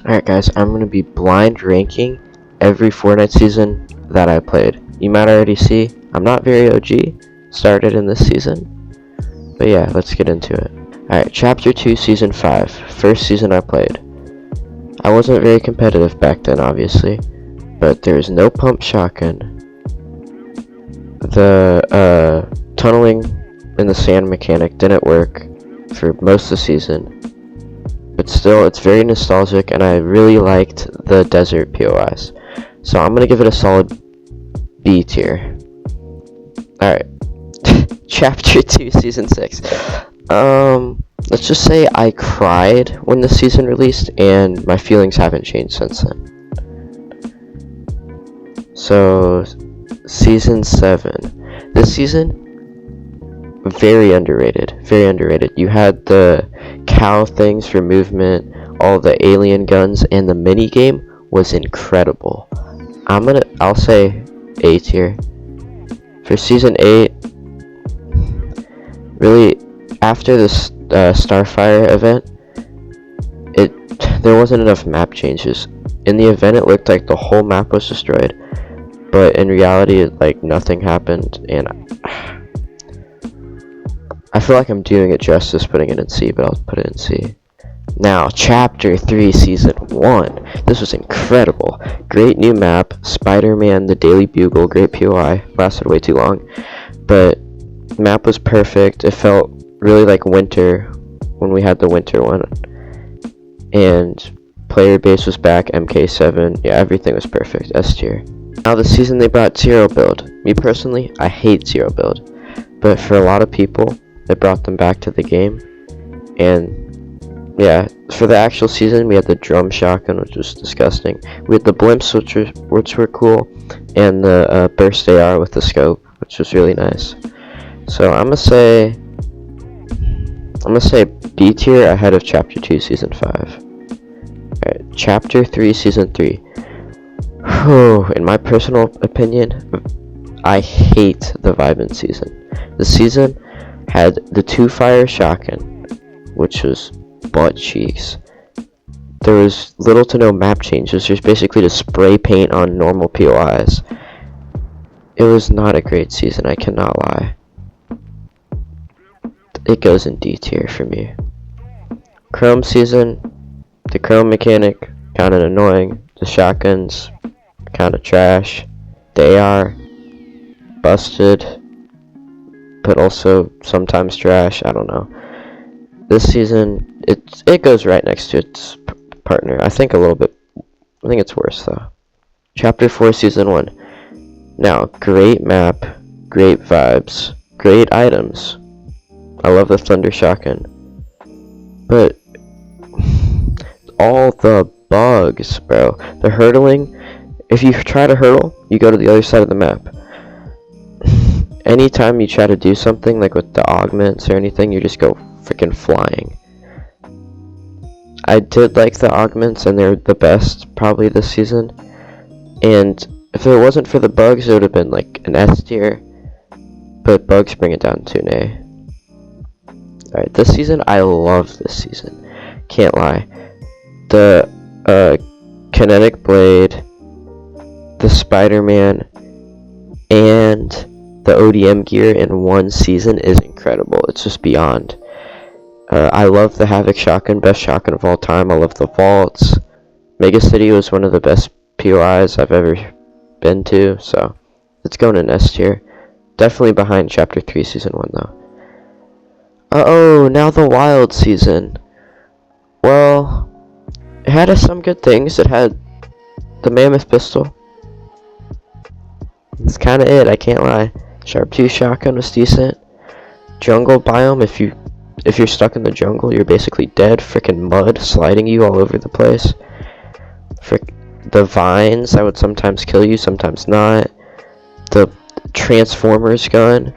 Alright guys, I'm going to be blind ranking every Fortnite season that I played. You might already see, I'm not very OG, started in this season. But yeah, let's get into it. Alright, Chapter 2, Season 5, first season I played. I wasn't very competitive back then, obviously, but there's no pump shotgun. The tunneling in the sand mechanic didn't work for most of the season. But still, it's very nostalgic, and I really liked the desert POIs. So I'm gonna give it a solid B tier. Alright. Chapter 2, Season 6. Let's just say I cried when the season released, and my feelings haven't changed since then. So, Season 7. This season, very underrated. Very underrated. You had the cow things for movement, all the alien guns, and the mini game was incredible. I'll say A tier. For Season 8, really, after this Starfire event, there wasn't enough map changes. In the event, it looked like the whole map was destroyed, but in reality, like, nothing happened, and I feel like I'm doing it justice putting it in C, but I'll put it in C. Now, Chapter 3, Season 1. This was incredible. Great new map, Spider-Man, the Daily Bugle, great POI. Lasted way too long. But the map was perfect. It felt really like winter when we had the winter one. And player base was back, MK7. Yeah, everything was perfect. S tier. Now this season they brought Zero Build. Me personally, I hate Zero Build. But for a lot of people, they brought them back to the game. And yeah, for the actual season, we had the drum shotgun, which was disgusting. We had the blimps, which were cool, and the burst AR with the scope, which was really nice. So I'm gonna say B tier ahead of Chapter 2, Season 5. Alright, Chapter 3, Season 3. Whew, in my personal opinion, I hate the Vibin season. The season had the 2-fire shotgun, which was butt cheeks. There was little to no map changes. There's basically just spray paint on normal POIs. It was not a great season, I cannot lie. It goes in D tier for me. Chrome season, the chrome mechanic, kinda annoying. The shotguns, kinda trash. The AR, busted, but also sometimes trash, I don't know. This season, it goes right next to its partner. I think it's worse though. Chapter 4, Season 1. Now, great map, great vibes, great items. I love the Thunder Shotgun. But all the bugs, bro. The hurdling, if you try to hurdle, you go to the other side of the map. Anytime you try to do something, like with the augments or anything, you just go freaking flying. I did like the augments, and they're the best probably this season. And if it wasn't for the bugs, it would have been like an S tier. But bugs bring it down to an A. Alright, this season, I love this season. Can't lie. The kinetic blade, the Spider-Man, and the ODM gear in one season is incredible. It's just beyond. I love the Havoc shotgun, best shotgun of all time. I love the vaults. Mega City was one of the best POIs I've ever been to, so it's going in S tier. Definitely behind Chapter 3, Season 1, though. Uh-oh, now the Wild season. Well, it had some good things. It had the Mammoth pistol. That's kind of it, I can't lie. Sharp 2 shotgun was decent. Jungle biome, if you're stuck in the jungle, you're basically dead. Frickin' mud sliding you all over the place. The vines, that would sometimes kill you, sometimes not. The Transformers gun.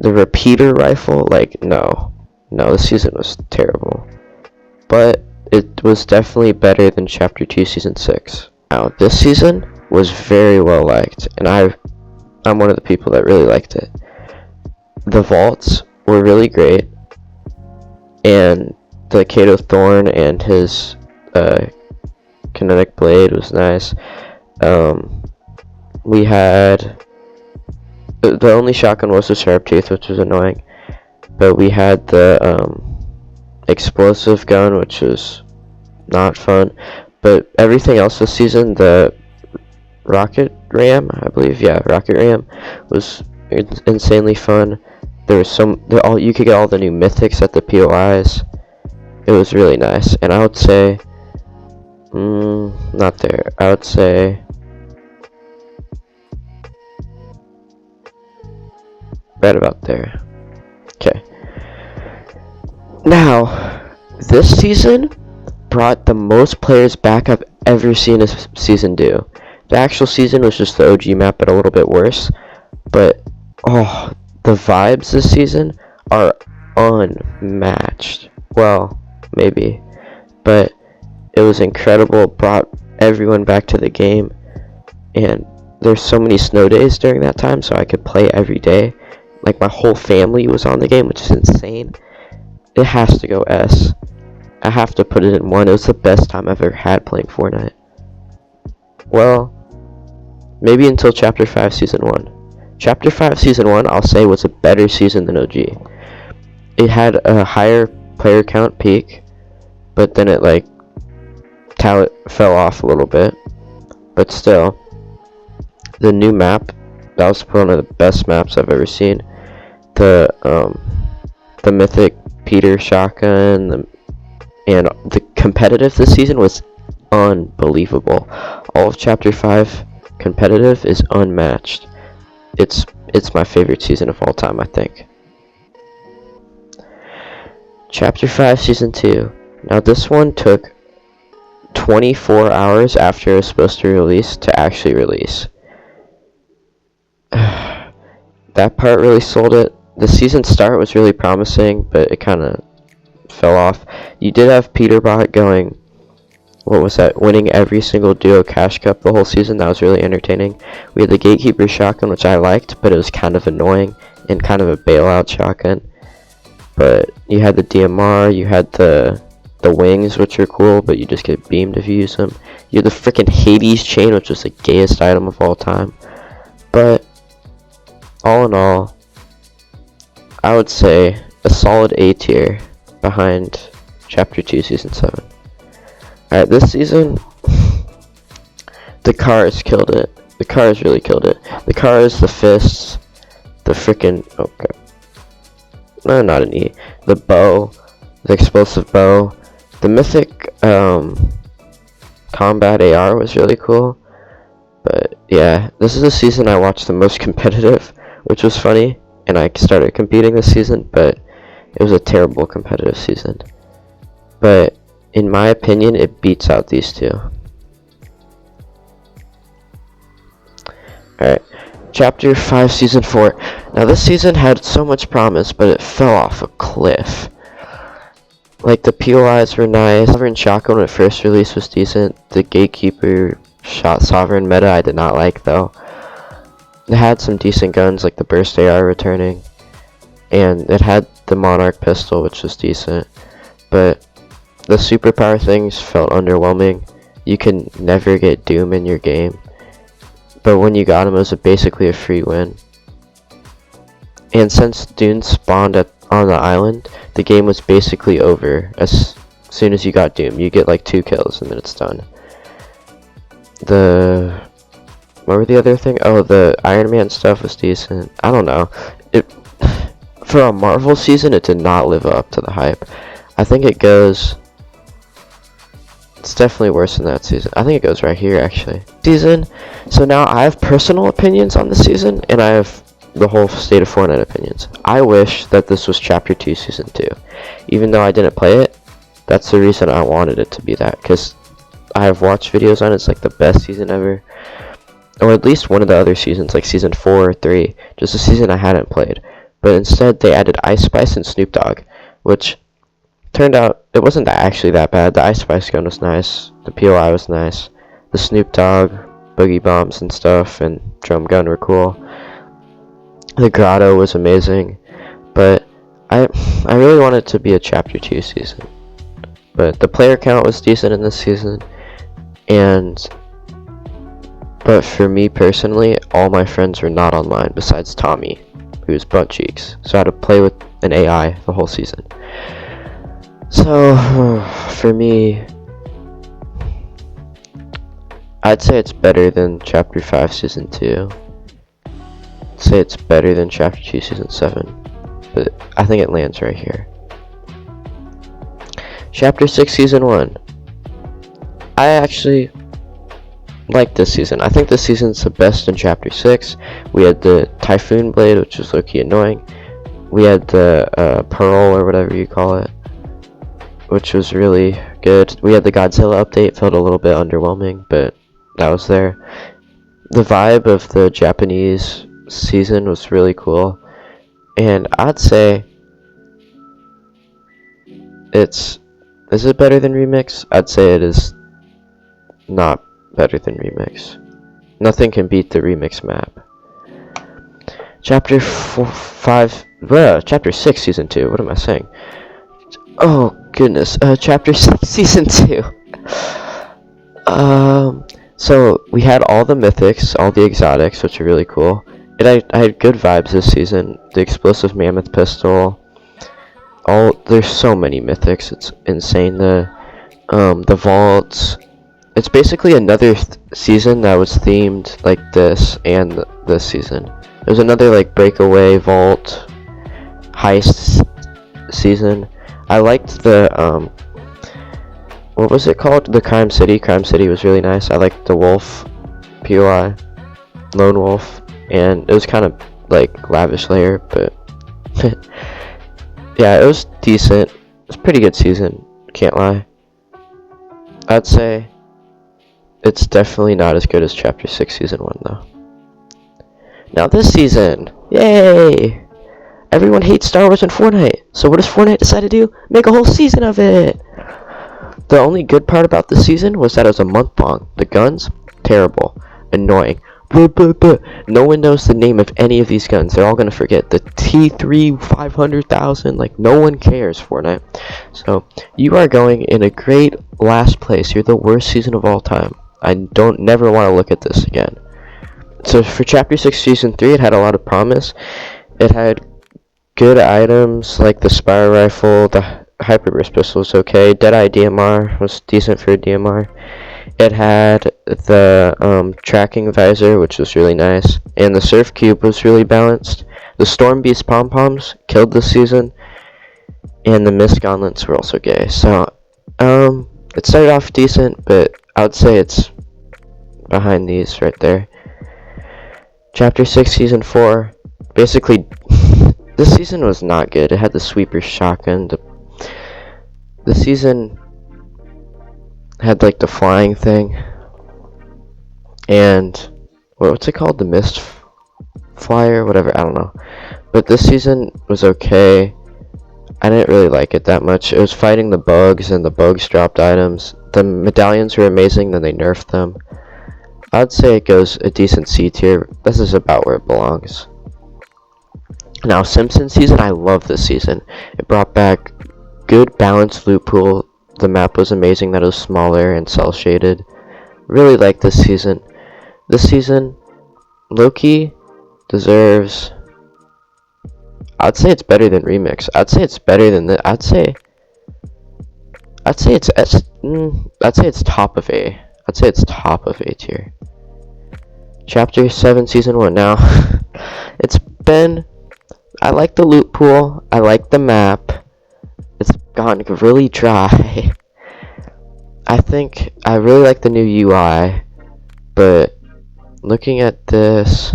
The repeater rifle, like, no, this season was terrible. But it was definitely better than Chapter 2, Season 6. Now, this season was very well liked, and I'm one of the people that really liked it. The vaults were really great, and the Kato Thorn and his kinetic blade was nice. We had the only shotgun was the sharp tooth, which was annoying, but we had the explosive gun, which was not fun. But everything else this season, the rocket ram, I believe, yeah, rocket ram was insanely fun. There was you could get all the new mythics at the POIs. It was really nice, and I would say, not there. I would say right about there. Okay. Now, this season brought the most players back I've ever seen a season do. The actual season was just the OG map, but a little bit worse. But, oh, the vibes this season are unmatched. Well, maybe. But it was incredible. It brought everyone back to the game. And there's so many snow days during that time, so I could play every day. Like, my whole family was on the game, which is insane. It has to go S. I have to put it in 1. It was the best time I've ever had playing Fortnite. Well, maybe until Chapter 5 Season 1. Chapter 5 Season 1, I'll say, was a better season than OG. It had a higher player count peak, but then it, like, fell off a little bit. But still, the new map, that was one of the best maps I've ever seen. The mythic Peter shotgun, and the competitive this season was unbelievable. All of Chapter 5 competitive is unmatched. It's my favorite season of all time, I think. Chapter 5 Season 2. Now this one took 24 hours after it was supposed to release to actually release. That part really sold it. The season start was really promising, but it kind of fell off. You did have Peterbot going, what was that, winning every single duo cash cup the whole season. That was really entertaining. We had the Gatekeeper shotgun, which I liked, but it was kind of annoying and kind of a bailout shotgun. But you had the DMR, you had the wings, which are cool, but you just get beamed if you use them. You had the freaking Hades chain, which was the gayest item of all time. But all in all, I would say a solid A tier behind Chapter 2 Season 7. Alright, this season, the cars killed it. The cars really killed it. The cars, the fists, the freaking, okay. No, not an E. The bow, the explosive bow, the mythic combat AR was really cool. But yeah, this is the season I watched the most competitive, which was funny. And I started competing this season, but it was a terrible competitive season. But in my opinion, it beats out these two. Alright, Chapter 5 Season 4. Now this season had so much promise, but it fell off a cliff. Like, the POIs were nice. Sovereign Shotgun when it first released was decent. The Gatekeeper shot Sovereign meta I did not like, though. It had some decent guns, like the Burst AR returning, and it had the Monarch pistol, which was decent, but the superpower things felt underwhelming. You can never get Doom in your game, but when you got him, it was basically a free win. And since Doom spawned on the island, the game was basically over as soon as you got Doom. You get like 2 kills and then it's done. What were the other thing? Oh, the Iron Man stuff was decent. I don't know. For a Marvel season, it did not live up to the hype. I think it goes... It's definitely worse than that season. I think it goes right here, actually. Season. So now I have personal opinions on the season, and I have the whole State of Fortnite opinions. I wish that this was Chapter 2 Season 2. Even though I didn't play it, that's the reason I wanted it to be that. Because I have watched videos on it. It's like the best season ever. Or at least one of the other seasons, like Season 4 or 3. Just a season I hadn't played. But instead, they added Ice Spice and Snoop Dogg, which turned out it wasn't actually that bad. The Ice Spice gun was nice. The POI was nice. The Snoop Dogg, Boogie Bombs and stuff, and Drum Gun were cool. The Grotto was amazing. But I really want it to be a Chapter 2 season. but the player count was decent in this season. But for me personally, all my friends were not online besides Tommy, who's butt cheeks. So I had to play with an AI the whole season. So for me, I'd say it's better than Chapter 5 Season 2. I'd say it's better than Chapter 2 Season 7. But I think it lands right here. Chapter 6 Season 1. I actually like this season. I think this season's the best in Chapter 6. We had the Typhoon Blade, which was low-key annoying. We had the Pearl, or whatever you call it, which was really good. We had the Godzilla update, felt a little bit underwhelming, but that was there. The vibe of the Japanese season was really cool, and I'd say is it better than Remix? I'd say it is not better than Remix. Nothing can beat the Remix map. Chapter 6 Season 2, what am I saying? Oh goodness, Chapter 6 Season 2. So we had all the mythics, all the exotics, which are really cool. I had good vibes this season. The explosive mammoth pistol. There's so many mythics. It's insane. The vaults. It's basically another season that was themed like this and this season. There's another like breakaway vault heist season. I liked the what was it called? The Crime City. Crime City was really nice. I liked the wolf, POI, lone wolf, and it was kind of like lavish layer, but yeah, it was decent. It was a pretty good season, can't lie. I'd say it's definitely not as good as Chapter 6 Season 1 though. Now this season, yay! Everyone hates Star Wars and Fortnite, so what does Fortnite decide to do? Make a whole season of it! The only good part about this season was that it was a month long. The guns, terrible, annoying. Blah, blah, blah. No one knows the name of any of these guns. They're all gonna forget. The T3 500,000, like no one cares, Fortnite. So you are going in a great last place. You're the worst season of all time. I don't never want to look at this again. So for Chapter 6 Season 3, it had a lot of promise. It had good items like the Spire Rifle, the Hyperburst Pistol was okay. Deadeye DMR was decent for a DMR. It had the Tracking Visor, which was really nice. And the Surf Cube was really balanced. The Storm Beast Pom-Poms killed this season. And the Mist Gauntlets were also gay. So, it started off decent, but I would say it's behind these right there. Chapter 6 Season 4, basically, this season was not good. It had the Sweeper Shotgun. The season had like the flying thing, and what's it called? The Mist Flyer, whatever, I don't know. But this season was okay. I didn't really like it that much. It was fighting the bugs, and the bugs dropped items. The medallions were amazing, then they nerfed them. I'd say it goes a decent C tier. This is about where it belongs. Now, Simpson season, I love this season. It brought back good balanced loot pool. The map was amazing that it was smaller and cell shaded. Really like this season. This season, Loki deserves, I'd say it's better than Remix. I'd say it's better than the, I'd say it's top of A. I'd say it's top of A tier. Chapter 7 Season 1. Now, I like the loot pool. I like the map. It's gone really dry. I think I really like the new UI, but looking at this,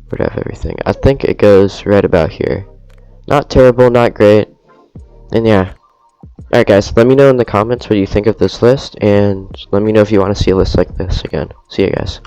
where do I have everything? I think it goes right about here. Not terrible, not great, and yeah. Alright guys, let me know in the comments what you think of this list, and let me know if you want to see a list like this again. See you guys.